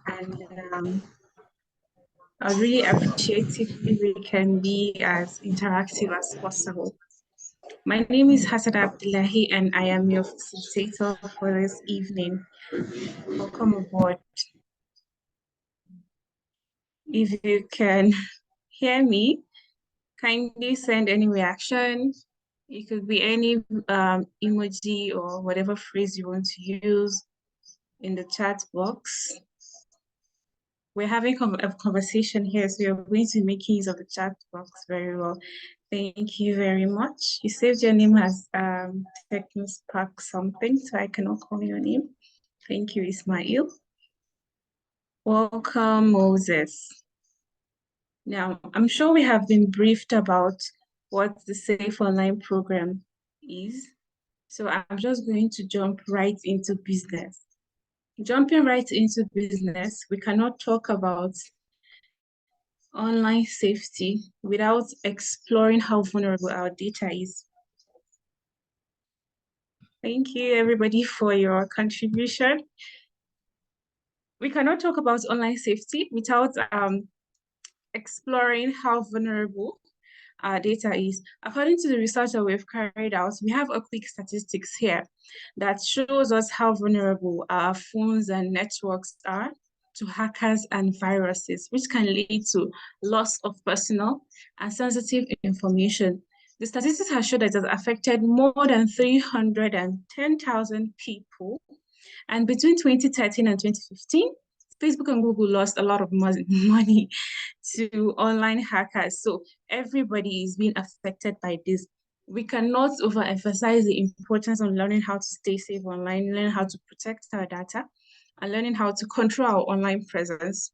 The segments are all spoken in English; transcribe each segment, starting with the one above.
And I really appreciate if we can be as interactive as possible. My name is Hassan Abdullahi, and I am your facilitator for this evening. Welcome aboard. If you can hear me, kindly send any reaction. It could be any emoji or whatever phrase you want to use in the chat box. We're having a conversation here, so you're going to make use of the chat box very well. Thank you very much. You saved your name as Technospark something, so I cannot call your name. Thank you, Ismail. Welcome, Moses. Now, I'm sure we have been briefed about what the Safe Online program is. So I'm just going to jump right into business. Jumping right into business, we cannot talk about online safety without exploring how vulnerable our data is. Thank you, everybody, for your contribution. We cannot talk about online safety without exploring how vulnerable our data is. According to the research that we've carried out, we have a quick statistics here that shows us how vulnerable our phones and networks are to hackers and viruses, which can lead to loss of personal and sensitive information. The statistics have shown that it has affected more than 310,000 people. And between 2013 and 2015, Facebook and Google lost a lot of money to online hackers. So everybody is being affected by this. We cannot overemphasize the importance of learning how to stay safe online, learning how to protect our data, and learning how to control our online presence.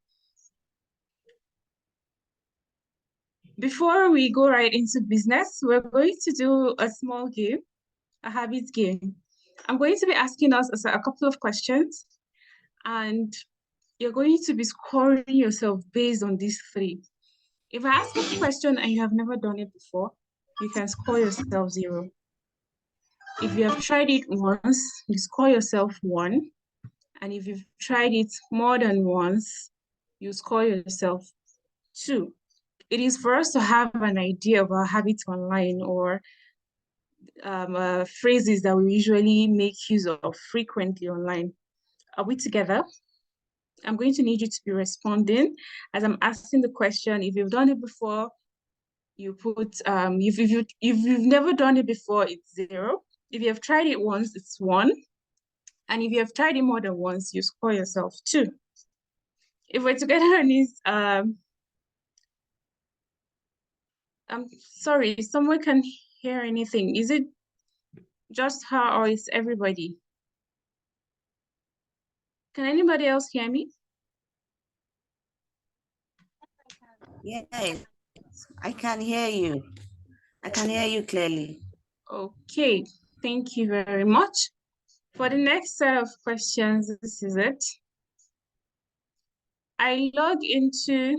Before we go right into business, we're going to do a small game, a habit game. I'm going to be asking us a couple of questions, and you're going to be scoring yourself based on these three. If I ask a question and you have never done it before, you can score yourself 0. If you have tried it once, you score yourself 1. And if you've tried it more than once, you score yourself 2. It is for us to have an idea of our habits online or phrases that we usually make use of frequently online. Are we together? I'm going to need you to be responding as I'm asking the question. If you've done it before, you put, if you've never done it before, it's 0. If you have tried it once, it's 1. And if you have tried it more than once, you score yourself 2. If we're together on this, I'm sorry, someone can hear anything. Is it just her or is everybody? Can anybody else hear me? Yes, I can hear you. I can hear you clearly. Okay, thank you very much. For the next set of questions, this is it. I log into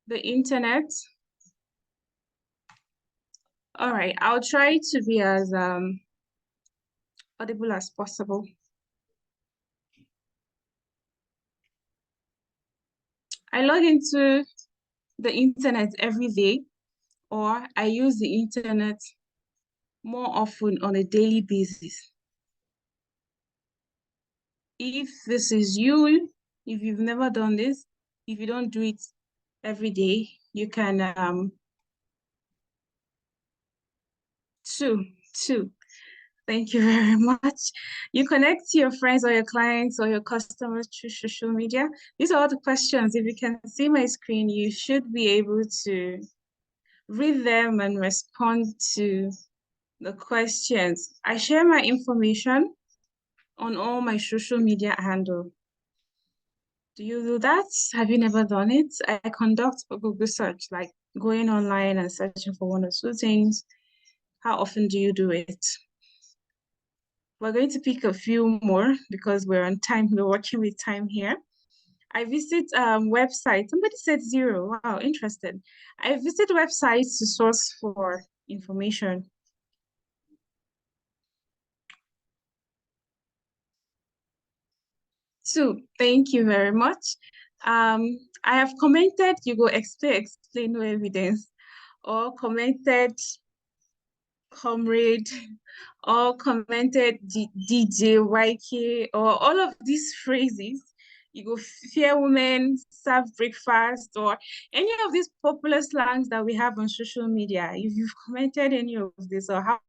the internet. All right, I'll try to be as audible as possible. I log into the internet every day, or I use the internet more often on a daily basis. If this is you, if you've never done this, if you don't do it every day, you can two. Thank you very much. You connect to your friends or your clients or your customers through social media. These are all the questions. If you can see my screen, you should be able to read them and respond to the questions. I share my information on all my social media handle. Do you do that? Have you never done it? I conduct a Google search, like going online and searching for one or two things. How often do you do it? We're going to pick a few more because we're on time. We're working with time here. I visit websites. Somebody said 0. Wow, interested. I visit websites to source for information. 2. Thank you very much. I have commented, you go explain no evidence, or commented comrade, or commented DJ YK, or all of these phrases. You go fair women, serve breakfast, or any of these popular slangs that we have on social media. If you've commented any of this, or how,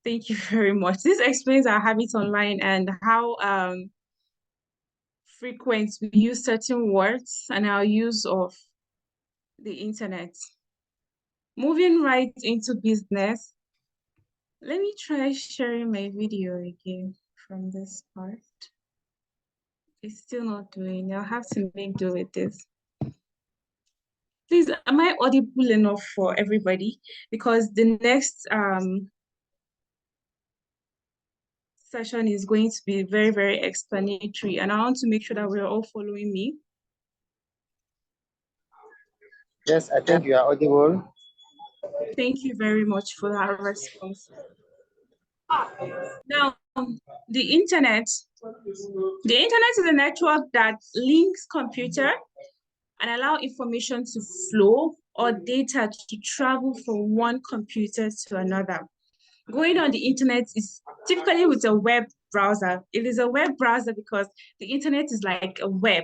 thank you very much. This explains our habits online and how frequent we use certain words and our use of the internet. Moving right into business, let me try sharing my video again from this part. It's still not doing. I'll have to make do with this. Please, am I audible enough for everybody? Because the next session is going to be very, very explanatory, and I want to make sure that we're all following me. Yes, I think you are audible. Thank you very much for that response. Now, the internet is a network that links computer and allow information to flow or data to travel from one computer to another. Going on the internet is typically with a web browser. It is a web browser because the internet is like a web,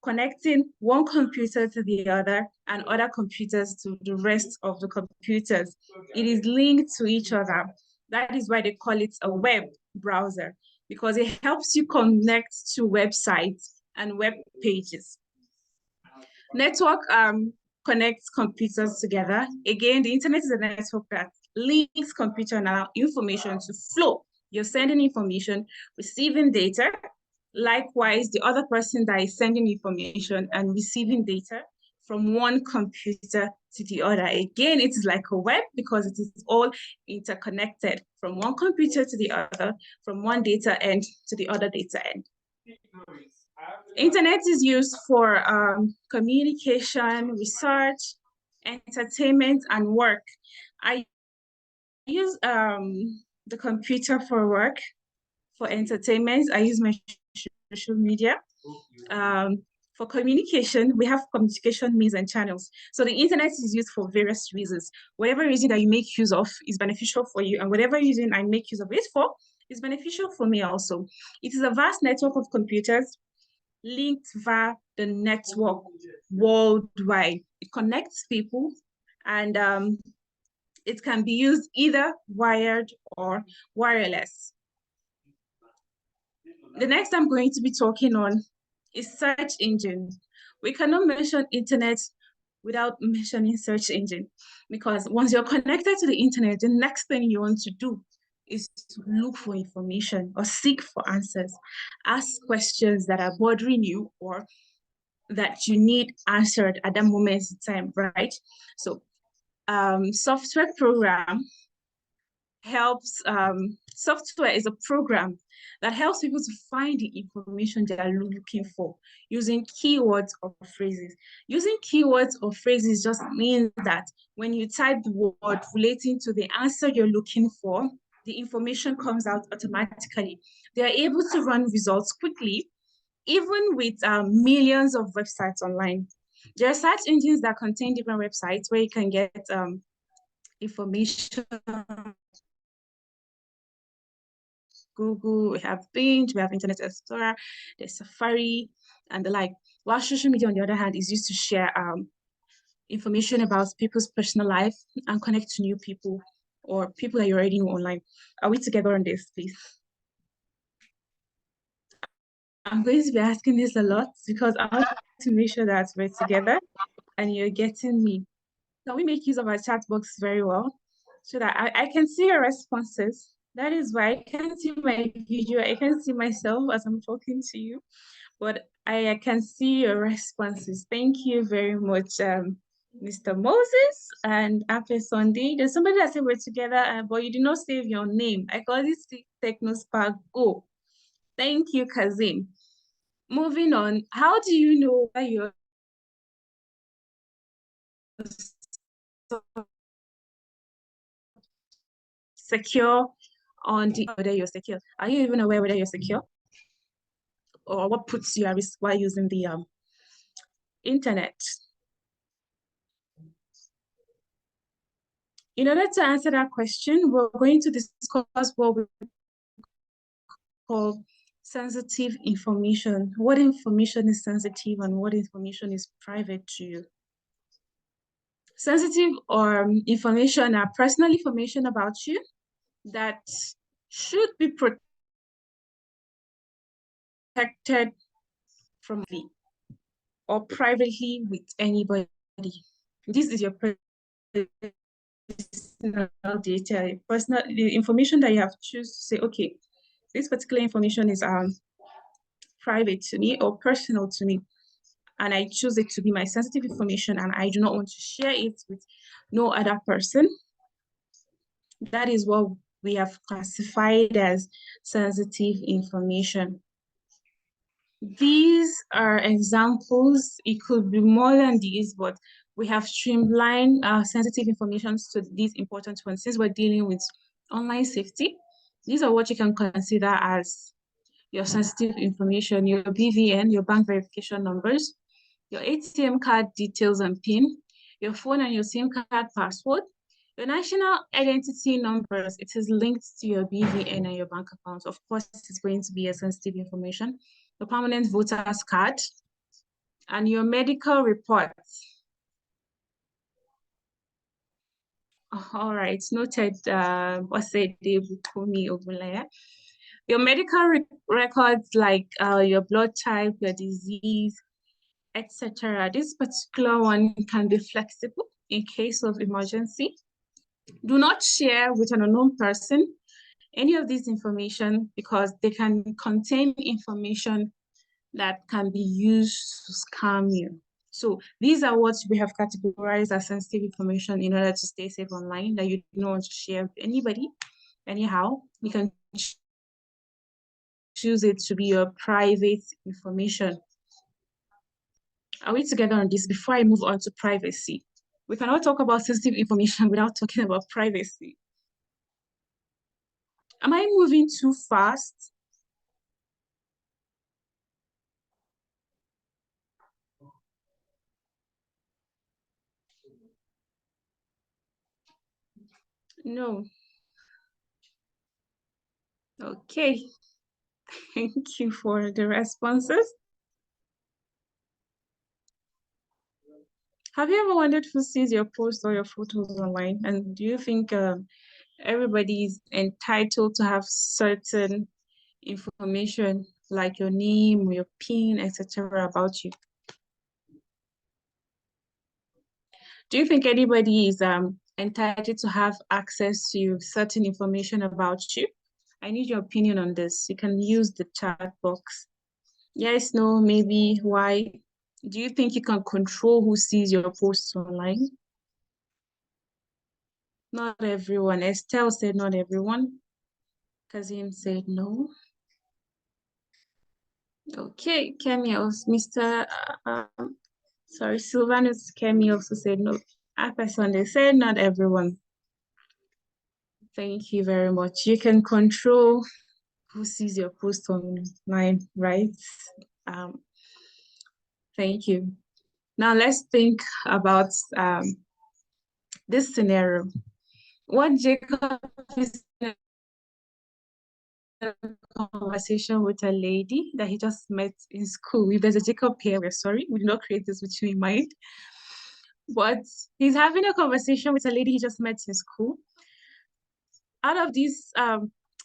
connecting one computer to the other and other computers to the rest of the computers. It is linked to each other. That is why they call it a web browser, because it helps you connect to websites and web pages. Network connects computers together. Again, the internet is a network that links computer and allow information to flow. You're sending information, receiving data. Likewise, the other person that is sending information and receiving data from one computer to the other. Again, it is like a web because it is all interconnected from one computer to the other, from one data end to the other data end. Internet is used for communication, research, entertainment, and work. I use the computer for work, for entertainment. I use my social media. For communication, we have communication means and channels. So the internet is used for various reasons. Whatever reason that you make use of is beneficial for you, and whatever reason I make use of it for is beneficial for me also. It is a vast network of computers linked via the network worldwide. It connects people, and it can be used either wired or wireless. The next I'm going to be talking on is search engine. We cannot mention internet without mentioning search engine, because once you're connected to the internet, the next thing you want to do is to look for information or seek for answers, ask questions that are bothering you or that you need answered at that moment in time, right? So software program helps, software is a program that helps people to find the information they are looking for using keywords or phrases. Using keywords or phrases just means that when you type the word relating to the answer you're looking for, the information comes out automatically. They are able to run results quickly, even with millions of websites online. There are search engines that contain different websites where you can get information. Google, we have Bing, we have Internet Explorer, there's Safari, and the like. While social media, on the other hand, is used to share information about people's personal life and connect to new people or people that you already know online. Are we together on this, please? I'm going to be asking this a lot because I want to make sure that we're together and you're getting me. Can we make use of our chat box very well so that I can see your responses? That is why I can see my video. I can see myself as I'm talking to you, but I can see your responses. Thank you very much, Mr. Moses and Ape Sunday. There's somebody that said we're together, but you did not save your name. I call this TechnoSpark Go. Thank you, Kazim. Moving on, how do you know that you're secure on the whether you're secure? Are you even aware whether you're secure? or what puts you at risk while using the internet. In order to answer that question, we're going to discuss what we call sensitive information. What information is sensitive and what information is private to you? Sensitive or information are personal information about you that should be protected from me or privately with anybody. This is your personal data, the information that you have to choose to say, okay, this particular information is private to me or personal to me, and I choose it to be my sensitive information, and I do not want to share it with no other person. That is what we have classified as sensitive information. These are examples. It could be more than these, but we have streamlined sensitive information to these important ones. Since we're dealing with online safety, these are what you can consider as your sensitive information: your BVN, your bank verification numbers, your ATM card details and PIN, your phone and your SIM card password, your national identity numbers. It is linked to your BVN and your bank accounts. Of course, it's going to be a sensitive information. Your permanent voter's card, and your medical reports. All right, noted. Your medical records, like your blood type, your disease, etc. This particular one can be flexible in case of emergency. Do not share with an unknown person any of this information because they can contain information that can be used to scam you. So these are what we have categorized as sensitive information in order to stay safe online, that you don't want to share with anybody. Anyhow, you can choose it to be your private information. Are we together on this? Before I move on to privacy, we cannot talk about sensitive information without talking about privacy. Am I moving too fast? No. Okay. Thank you for the responses. Have you ever wondered who sees your posts or your photos online? And do you think everybody is entitled to have certain information like your name, your PIN, etc. about you? Do you think anybody is entitled to have access to certain information about you? I need your opinion on this. You can use the chat box. Yes, no, maybe, why? Do you think you can control who sees your posts online? Not everyone. Estelle said not everyone. Kazim said no. Okay, Kemi also, sorry, Sylvanus Kemi also said no. Sunday said not everyone. Thank you very much. You can control who sees your post online, right? Thank you. Now let's think about this scenario. What Jacob is in a conversation with a lady that he just met in school. If there's a Jacob here, we're sorry, we did not create this with you in mind. But he's having a conversation with a lady he just met in school. Out of this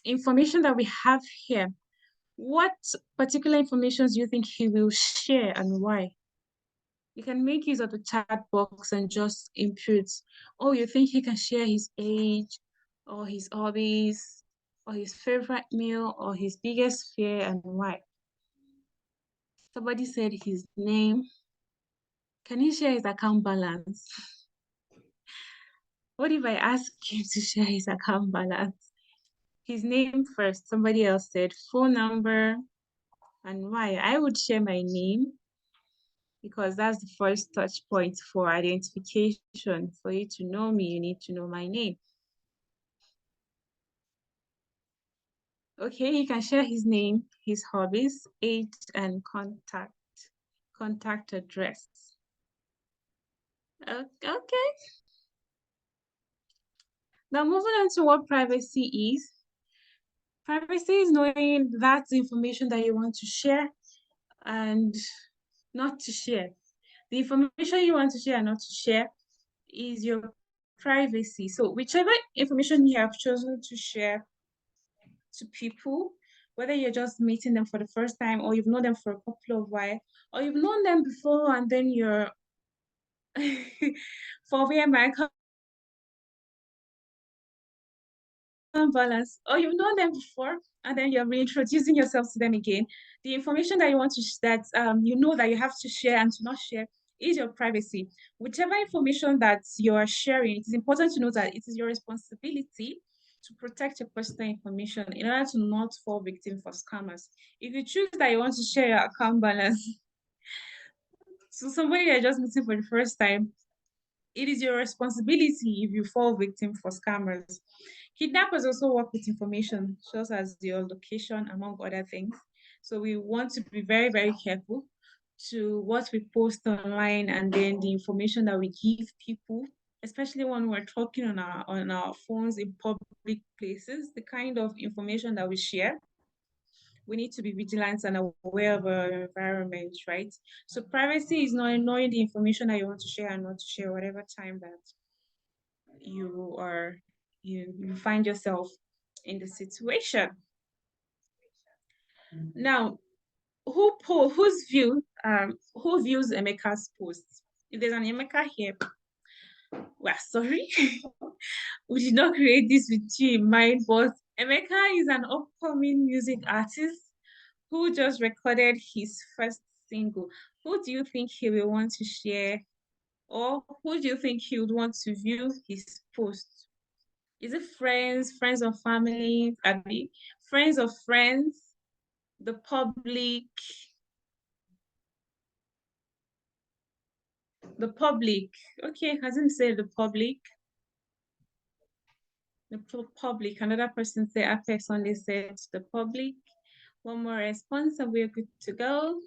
information that we have here, what particular information do you think he will share and why? You can make use of the chat box and just input, oh, you think he can share his age or his hobbies or his favorite meal or his biggest fear and why? Somebody said his name. Can he share his account balance? What if I ask him to share his account balance? His name first. Somebody else said phone number and why. I would share my name because that's the first touch point for identification. For you to know me, you need to know my name. Okay, you can share his name, his hobbies, age, and contact address. Okay. Now moving on to what privacy is. Privacy is knowing that's the information that you want to share and not to share. The information you want to share and not to share is your privacy. So whichever information you have chosen to share to people, whether you're just meeting them for the first time or you've known them for a couple of while, or you've known them before and then you're for VMI balance, or you've known them before and then you're reintroducing yourself to them again. The information that you want to you know that you have to share and to not share is your privacy. Whichever information that you are sharing, it is important to know that it is your responsibility to protect your personal information in order to not fall victim for scammers. If you choose that you want to share your account balance to somebody you're just meeting for the first time, it is your responsibility if you fall victim for scammers. Kidnappers also work with information, such as your location, among other things. So we want to be very, very careful to what we post online and then the information that we give people, especially when we're talking on our phones in public places, the kind of information that we share. We need to be vigilant and aware of our environment, right? So privacy is knowing the information that you want to share and not to share whatever time that you find yourself in the situation. Now, who views Emeka's posts? If there's an Emeka here, we're sorry. We did not create this with you in mind, but Emeka is an upcoming music artist who just recorded his first single. Who do you think he will want to share, or who do you think he would want to view his post? Is it friends or family? Friends of friends, the public? The public. Okay, hasn't said the public. The public. Another person said Apex only said the public. One more response and we're good to go.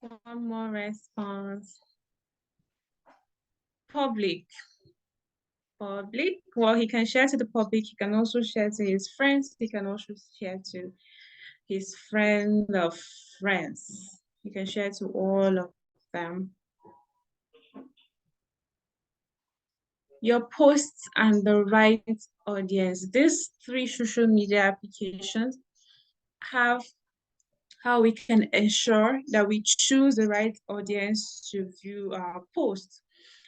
One more response. Public. Public. Well, he can share to the public. He can also share to his friends. He can also share to his friend of friends. He can share to all of them. Your posts and the right audience. These 3 social media applications have how we can ensure that we choose the right audience to view our posts.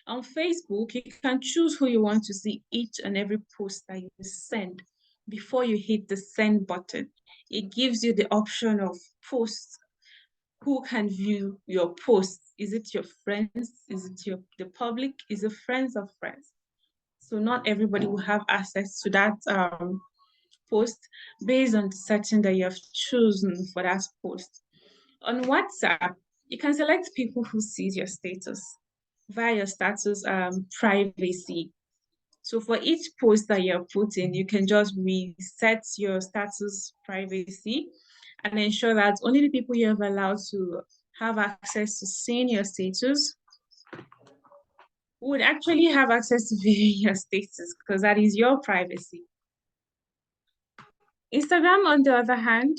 On Facebook, you can choose who you want to see each and every post that you send before you hit the send button. It gives you the option of posts. Who can view your posts? Is it your friends? Is it the public? Is it friends of friends? So not everybody will have access to that post based on the setting that you have chosen for that post. On WhatsApp, you can select people who sees your status via your status privacy. So for each post that you're putting, you can just reset your status privacy and ensure that only the people you have allowed to have access to seeing your status would actually have access to viewing your status, because that is your privacy. Instagram, on the other hand,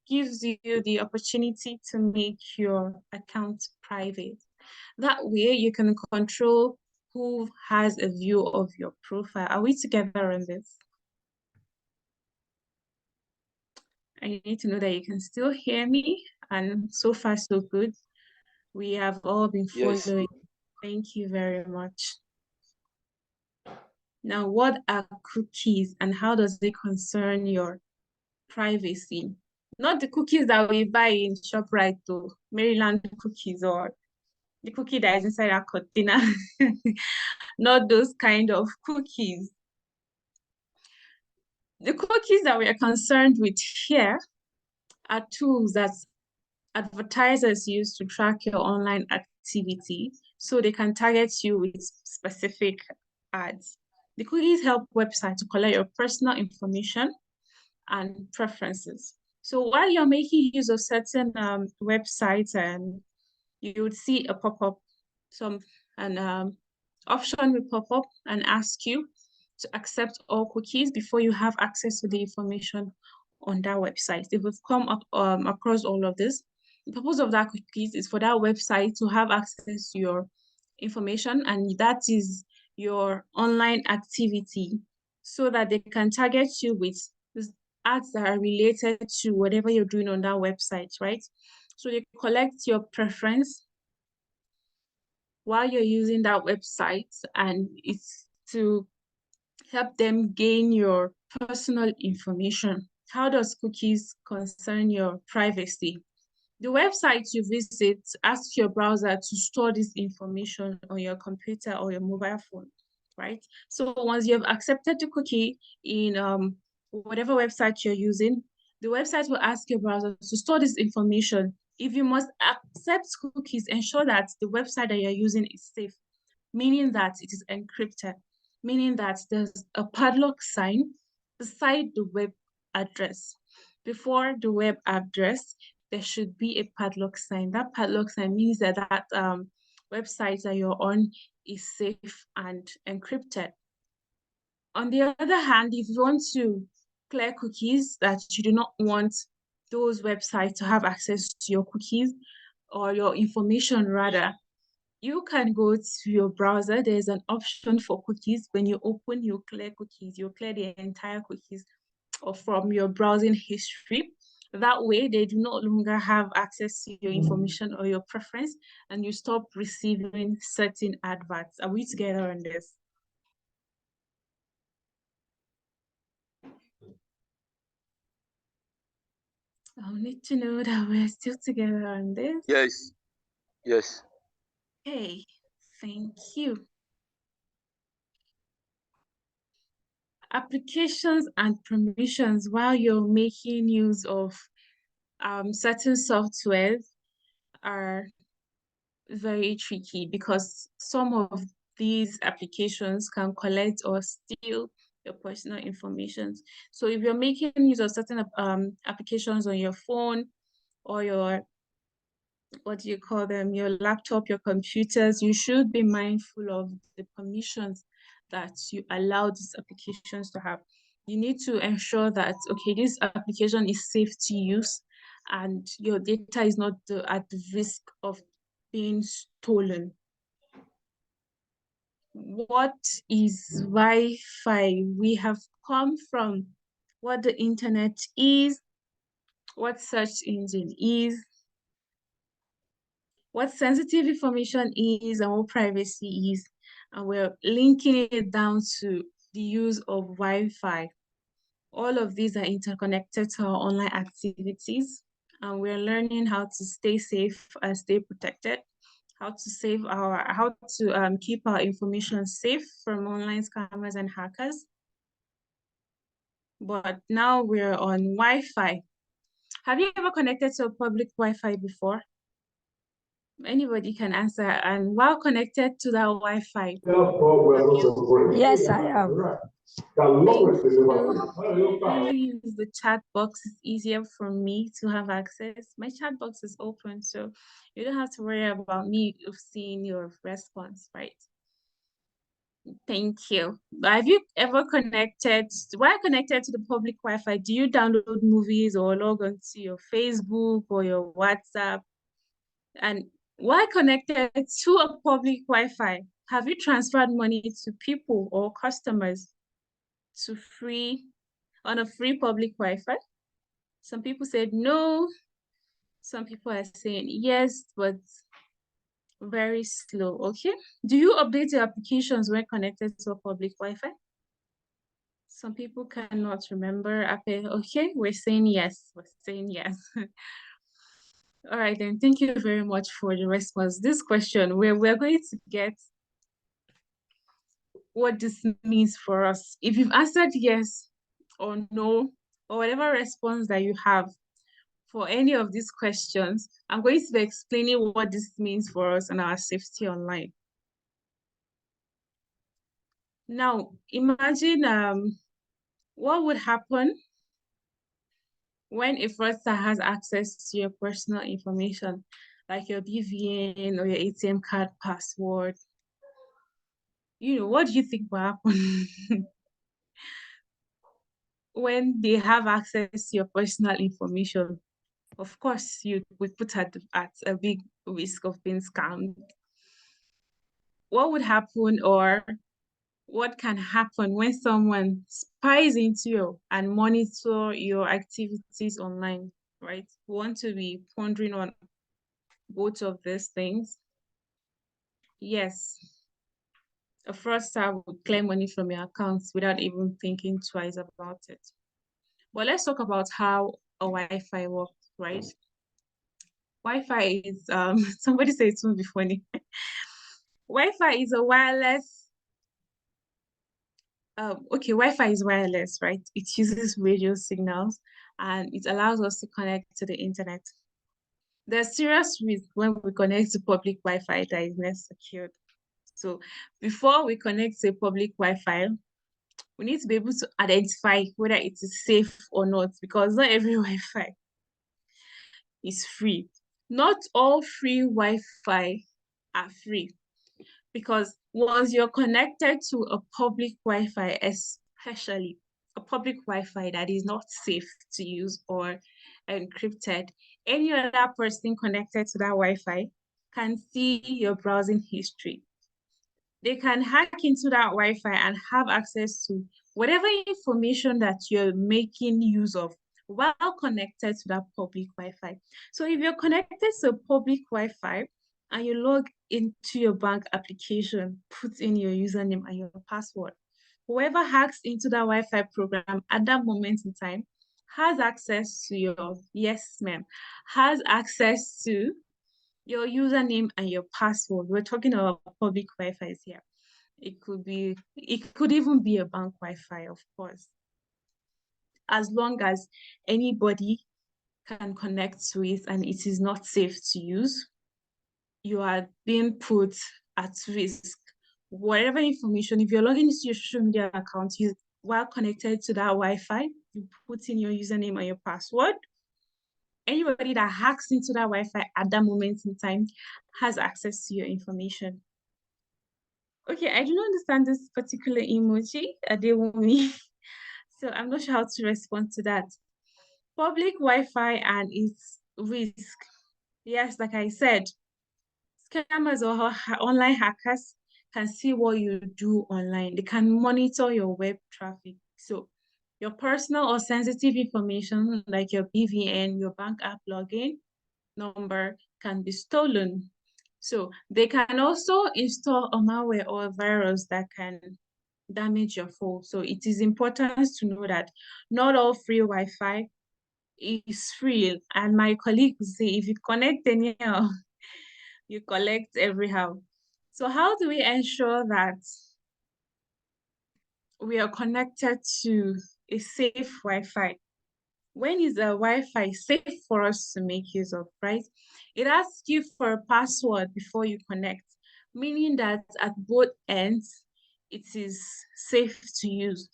gives you the opportunity to make your account private. That way you can control who has a view of your profile. Are we together on this? I need to know that you can still hear me, and so far so good. We have all been following. Yes. Thank you very much. Now, what are cookies and how does it concern your privacy? Not the cookies that we buy in ShopRite, though, Maryland cookies, or the cookie that is inside our container. Not those kind of cookies. The cookies that we are concerned with here are tools that advertisers use to track your online activity so they can target you with specific ads. The cookies help websites to collect your personal information and preferences. So while you're making use of certain websites, and you would see a pop-up, an option will pop up and ask you to accept all cookies before you have access to the information on that website. If we've come up across all of this, the purpose of that cookies is for that website to have access to your information, and that is your online activity, so that they can target you with ads that are related to whatever you're doing on that website, right? So they collect your preference while you're using that website, and it's to help them gain your personal information. How does cookies concern your privacy? The website you visit asks your browser to store this information on your computer or your mobile phone, right? So once you have accepted the cookie in whatever website you're using, the website will ask your browser to store this information. If you must accept cookies, ensure that the website that you're using is safe, meaning that it is encrypted, meaning that there's a padlock sign beside the web address. Before the web address, there should be a padlock sign. That padlock sign means that website that you're on is safe and encrypted. On the other hand, if you want to clear cookies, that you do not want those websites to have access to your cookies or your information rather, you can go to your browser. There's an option for cookies. When you open, you clear cookies. You clear the entire cookies or from your browsing history. That way, they do no longer have access to your information or your preference, and you stop receiving certain adverts. Are we together on this? I'll need to know that we're still together on this. Yes. Yes. Okay, thank you. Applications and permissions while you're making use of certain softwares are very tricky, because some of these applications can collect or steal your personal information. So if you're making use of certain applications on your phone or your, what do you call them, your laptop, your computers, you should be mindful of the permissions that you allow these applications to have. You need to ensure that, okay, this application is safe to use and your data is not at the risk of being stolen. What is Wi-Fi? We have come from what the internet is, what search engine is, what sensitive information is, and what privacy is. And we're linking it down to the use of Wi-Fi. All of these are interconnected to our online activities, and we're learning how to stay safe and stay protected, how to keep our information safe from online scammers and hackers. But now we're on Wi-Fi. Have you ever connected to a public Wi-Fi before? Anybody can answer. And while connected to that Wi-Fi, Yes, I am. thank you. Kindly use the chat box. It's easier for me to have access. My chat box is open, so you don't have to worry about me seeing your response, right? Thank you. Have you ever connected, while connected to the public Wi-Fi, do you download movies or log on to your Facebook or your WhatsApp? And while connected to a public Wi-Fi, have you transferred money to people or customers on a free public Wi-Fi? Some people said no. Some people are saying yes, but very slow. Okay. Do you update your applications when connected to a public Wi-Fi? Some people cannot remember. Okay, we're saying yes. We're saying yes. All right, then. Thank you very much for the response. This question, we're going to get what this means for us. If you've answered yes or no, or whatever response that you have for any of these questions, I'm going to be explaining what this means for us and our safety online. Now, imagine what would happen when a fraudster has access to your personal information, like your BVN or your ATM card password. What do you think will happen when they have access to your personal information? Of course, you would put at a big risk of being scammed. What would happen, or what can happen when someone spies into you and monitor your activities online, right? We want to be pondering on both of these things. Yes, a fraudster would claim money from your accounts without even thinking twice about it. But let's talk about how a Wi-Fi works, right? Wi-Fi is, somebody said it won't be funny. Wi-Fi is a wireless, Wi-Fi is wireless, right? It uses radio signals and it allows us to connect to the internet. There's serious risk when we connect to public Wi-Fi that is not secured. So before we connect to a public Wi-Fi, we need to be able to identify whether it is safe or not, because not every Wi-Fi is free. Not all free Wi-Fi are free, because once you're connected to a public Wi-Fi, especially a public Wi-Fi that is not safe to use or encrypted, any other person connected to that Wi-Fi can see your browsing history. They can hack into that Wi-Fi and have access to whatever information that you're making use of while connected to that public Wi-Fi. So if you're connected to public Wi-Fi and you log into your bank application, put in your username and your password, whoever hacks into that Wi-Fi program at that moment in time has access to your, yes ma'am, has access to your username and your password. We're talking about public Wi-Fi here. It could even be a bank Wi-Fi, of course. As long as anybody can connect to it and it is not safe to use, you are being put at risk. Whatever information, if you're logging into your social media account, while connected to that Wi-Fi, you put in your username and your password. Anybody that hacks into that Wi-Fi at that moment in time has access to your information. Okay, I do not understand this particular emoji, Adewumi. So I'm not sure how to respond to that. Public Wi-Fi and its risk. Yes, like I said, scammers or online hackers can see what you do online. They can monitor your web traffic. So your personal or sensitive information, like your BVN, your bank app login number, can be stolen. So they can also install a malware or a virus that can damage your phone. So it is important to know that not all free Wi-Fi is free. And my colleague will say, if you connect anyhow, you collect everyhow. So how do we ensure that we are connected to a safe Wi-Fi? When is a Wi-Fi safe for us to make use of, right? It asks you for a password before you connect, meaning that at both ends, it is safe to use.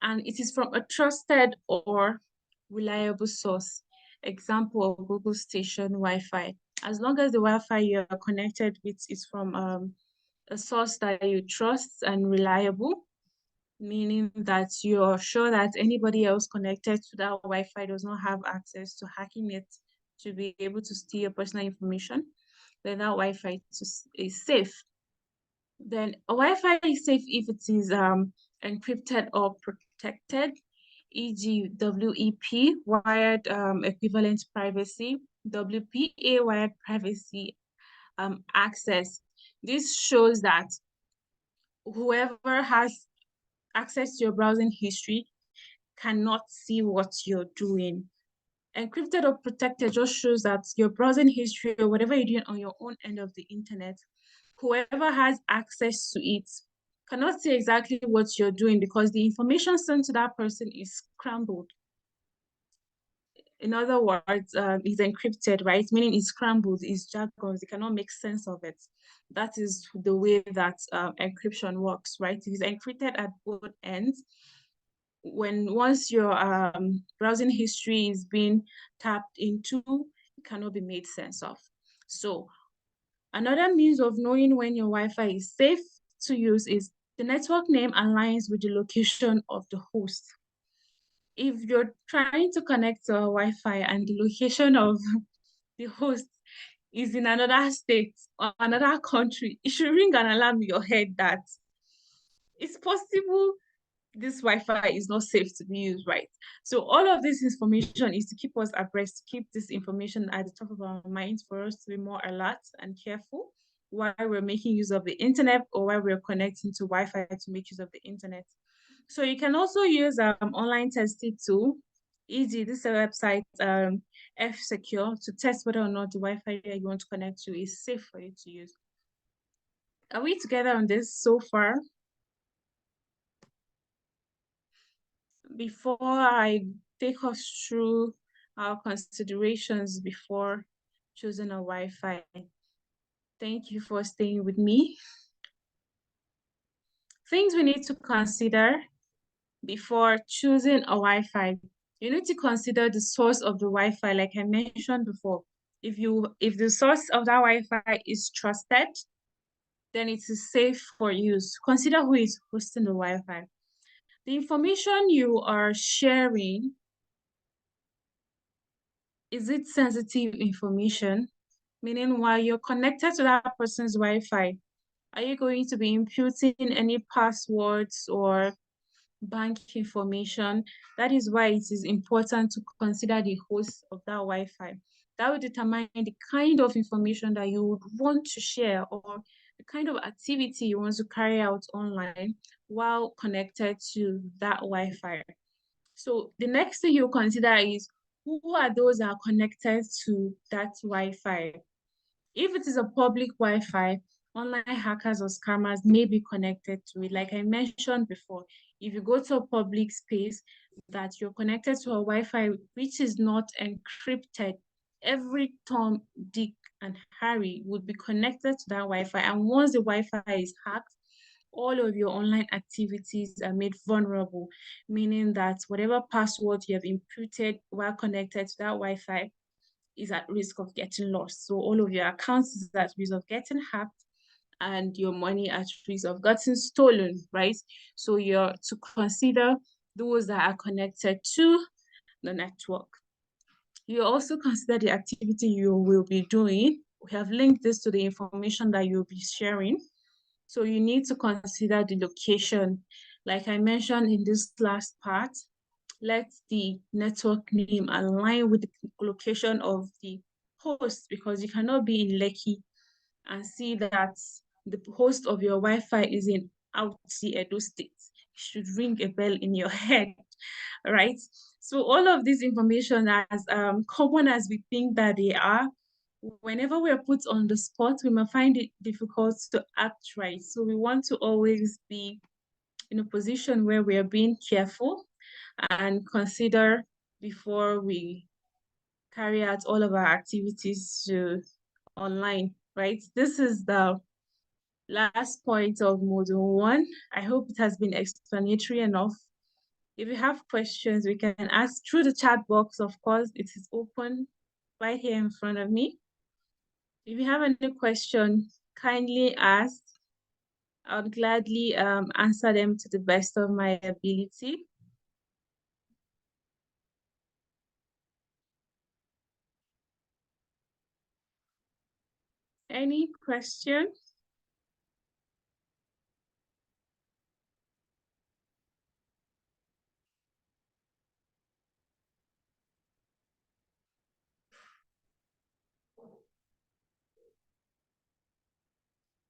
And it is from a trusted or reliable source. Example of Google Station Wi-Fi. As long as the Wi-Fi you're connected with is from a source that you trust and reliable, meaning that you're sure that anybody else connected to that Wi-Fi does not have access to hacking it to be able to steal your personal information, then that Wi-Fi is safe. Then a Wi-Fi is safe if it is encrypted or protected, e.g. WEP, wired equivalent privacy, WPA, wired privacy access. This shows that whoever has access to your browsing history cannot see what you're doing. Encrypted or protected just shows that your browsing history or whatever you're doing on your own end of the internet, whoever has access to it cannot see exactly what you're doing because the information sent to that person is scrambled. in other words, is encrypted, right? Meaning it's scrambled, it's jargons, you cannot make sense of it. That is the way that encryption works, right? It is encrypted at both ends. Once your browsing history is being tapped into, it cannot be made sense of. So another means of knowing when your Wi-Fi is safe to use is the network name aligns with the location of the host. If you're trying to connect to a Wi-Fi and the location of the host is in another state or another country, it should ring an alarm in your head that it's possible this Wi-Fi is not safe to be used, right? So all of this information is to keep us abreast, to keep this information at the top of our minds for us to be more alert and careful while we're making use of the internet or while we're connecting to Wi-Fi to make use of the internet. So you can also use online testing tool, e.g. this website, F-Secure, to test whether or not the Wi-Fi you want to connect to is safe for you to use. Are we together on this so far? Before I take us through our considerations before choosing a Wi-Fi, thank you for staying with me. Things we need to consider before choosing a Wi-Fi. You need to consider the source of the Wi-Fi, like I mentioned before. If the source of that Wi-Fi is trusted, then it is safe for use. Consider who is hosting the Wi-Fi. The information you are sharing, is it sensitive information? Meaning, while you're connected to that person's Wi-Fi, are you going to be imputing any passwords or bank information? That is why it is important to consider the host of that Wi-Fi. That will determine the kind of information that you would want to share or the kind of activity you want to carry out online while connected to that Wi-Fi. So the next thing you consider is, who are those that are connected to that Wi-Fi? If it is a public Wi-Fi, online hackers or scammers may be connected to it. Like I mentioned before, if you go to a public space that you're connected to a Wi-Fi which is not encrypted, every Tom, Dick, and Harry would be connected to that Wi-Fi. And once the Wi-Fi is hacked, all of your online activities are made vulnerable, meaning that whatever password you have imputed while connected to that Wi-Fi is at risk of getting lost. So all of your accounts is at risk of getting hacked and your money at risk of getting stolen, right? So you're to consider those that are connected to the network. You also consider the activity you will be doing. We have linked this to the information that you'll be sharing. So you need to consider the location. Like I mentioned in this last part, let the network name align with the location of the host, because you cannot be in Lekki and see that the host of your Wi-Fi is in Auti, Edo State. It should ring a bell in your head, right? So all of this information, as common as we think that they are, whenever we are put on the spot, we might find it difficult to act right. So we want to always be in a position where we are being careful and consider before we carry out all of our activities online, right? This is the last point of module 1. I hope it has been explanatory enough. If you have questions, we can ask through the chat box. Of course, it is open right here in front of me. If you have any question, kindly ask. I would gladly answer them to the best of my ability. Any questions?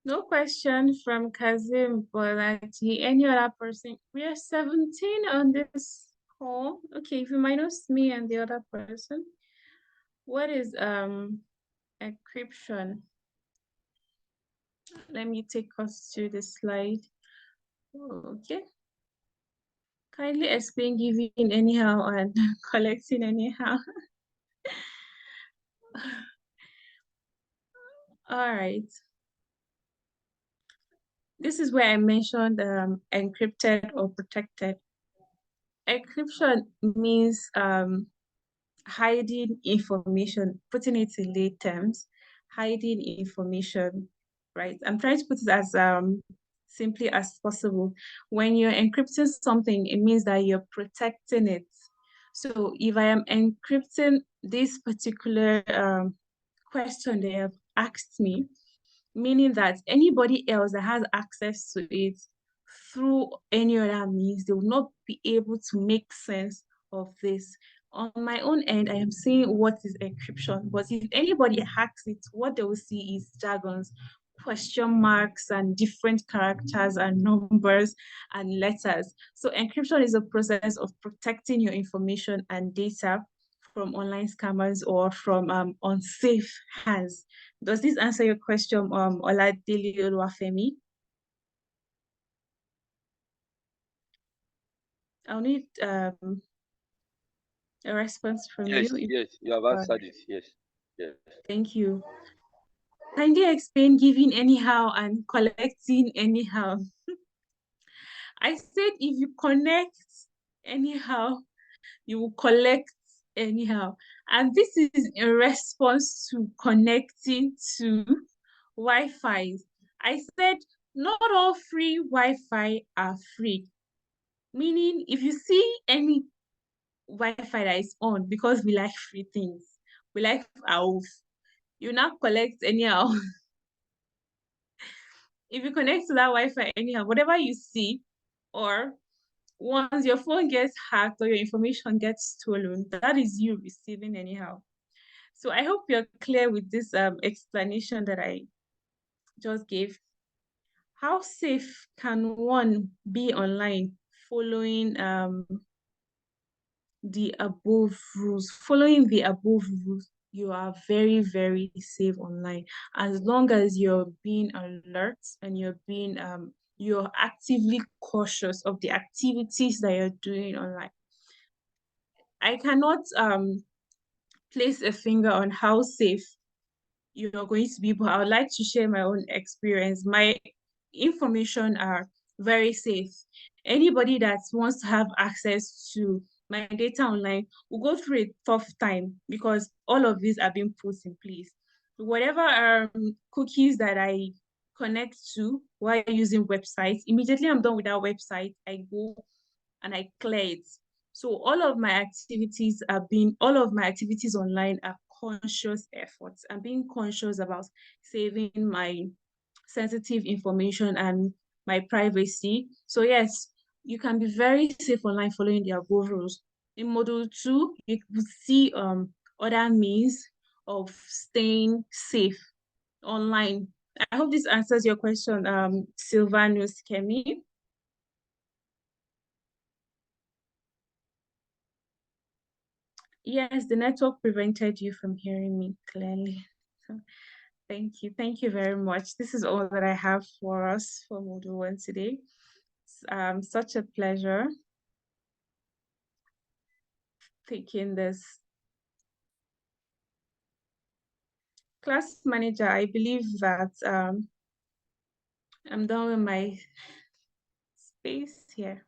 No question from Kazim, but any other person? We are 17 on this call. Okay, if you minus me and the other person, what is encryption? Let me take us to the slide. Okay. Kindly explain giving anyhow and collecting anyhow. All right. This is where I mentioned encrypted or protected. Encryption means hiding information, putting it in lay terms, hiding information, right? I'm trying to put it as simply as possible. When you're encrypting something, it means that you're protecting it. So if I am encrypting this particular question they have asked me, meaning that anybody else that has access to it through any other means, they will not be able to make sense of this. On my own end, I am saying what is encryption, but if anybody hacks it, what they will see is jargons, question marks, and different characters and numbers and letters. So encryption is a process of protecting your information and data from online scammers or from unsafe hands. Does this answer your question, Oladele Oluwafemi? I'll need a response from Yes, you. yes, you have answered it. Yes, yes. Thank you. Can you explain giving anyhow and collecting anyhow? I said if you connect anyhow, you will collect anyhow. And this is in response to connecting to Wi-Fi. I said not all free Wi-Fi are free. Meaning if you see any Wi-Fi that is on, because we like free things, we like our, you now collect anyhow. If you connect to that Wi-Fi anyhow, whatever you see, or once your phone gets hacked or your information gets stolen, that is you receiving anyhow. So I hope you're clear with this explanation that I just gave. How safe can one be online following the above rules? Following the above rules, you are very, very safe online as long as you're being alert and you're actively cautious of the activities that you're doing online. I cannot place a finger on how safe you're going to be, but I would like to share my own experience. My information are very safe. Anybody that wants to have access to my data online will go through a tough time because all of these are being put in place. Whatever cookies that I connect to while using websites, immediately I'm done with that website, I go and I clear it. So all of my activities online are conscious efforts. I'm being conscious about saving my sensitive information and my privacy. So yes, you can be very safe online following the above rules. In module 2, you will see other means of staying safe online. I hope this answers your question, Sylvanus Kemi. Yes, the network prevented you from hearing me clearly. So thank you. Thank you very much. This is all that I have for us for Module 1 today. It's such a pleasure taking this. Class manager, I believe that I'm done with my space here.